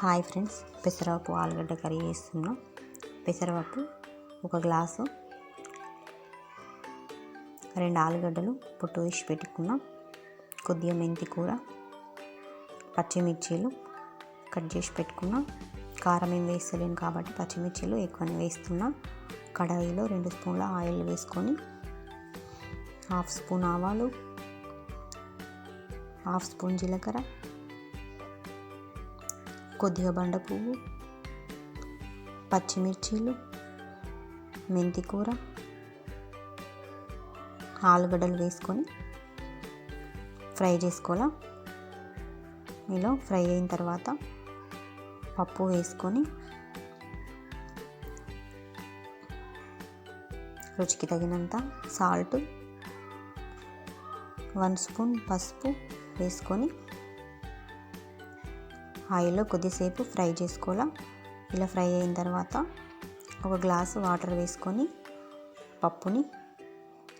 Hi friends, పెసరపప్పు ఆలుగడ్డ curry చేస్తున్నాం. పెసరపప్పు ఒక గ్లాసు, 2 ఆలుగడ్డలు పొట్టు తీసి పెట్టుకున్నాం, కొద్దిగా మెంతి కూర, పచ్చిమిర్చీలు కట్ చేసి పెట్టుకున్నాం. కారం ఏం వేస్తలేను కాబట్టి పచ్చిమిర్చీలు ఎక్కువనే వేస్తున్నా. కడాయిలో 2 స్పూన్ల ఆయిల్ వేసుకొని 1/2 స్పూన్ ఆవాలు, 1/2 స్పూన్ జీలకర్ర, కొద్దిగా బండ పువ్వు, పచ్చిమిర్చీలు, మెంతి కూర, ఆలుగడ్డలు వేసుకొని ఫ్రై చేసుకోవాలా. ఇలా ఫ్రై అయిన తర్వాత పప్పు వేసుకొని రుచికి తగినంత సాల్ట్, 1 స్పూన్ పసుపు వేసుకొని ఆయిల్లో కొద్దిసేపు ఫ్రై చేసుకోవాలా. ఇలా ఫ్రై అయిన తర్వాత ఒక గ్లాసు వాటర్ వేసుకొని పప్పుని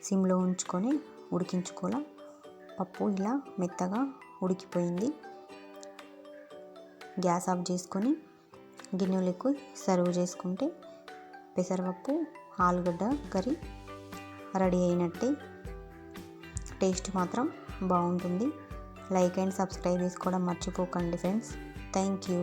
సిమ్లో ఉంచుకొని ఉడికించుకోవాలా. పప్పు ఇలా మెత్తగా ఉడికిపోయింది. గ్యాస్ ఆఫ్ చేసుకొని గిన్నెలకు సర్వ్ చేసుకుంటే పెసరపప్పు ఆలుగడ్డ కర్రీ రెడీ అయినట్టే. టేస్ట్ మాత్రం బాగుంటుంది. లైక్ అండ్ సబ్స్క్రైబ్ చేసుకోవడం మర్చిపోకండి ఫ్రెండ్స్. Thank you.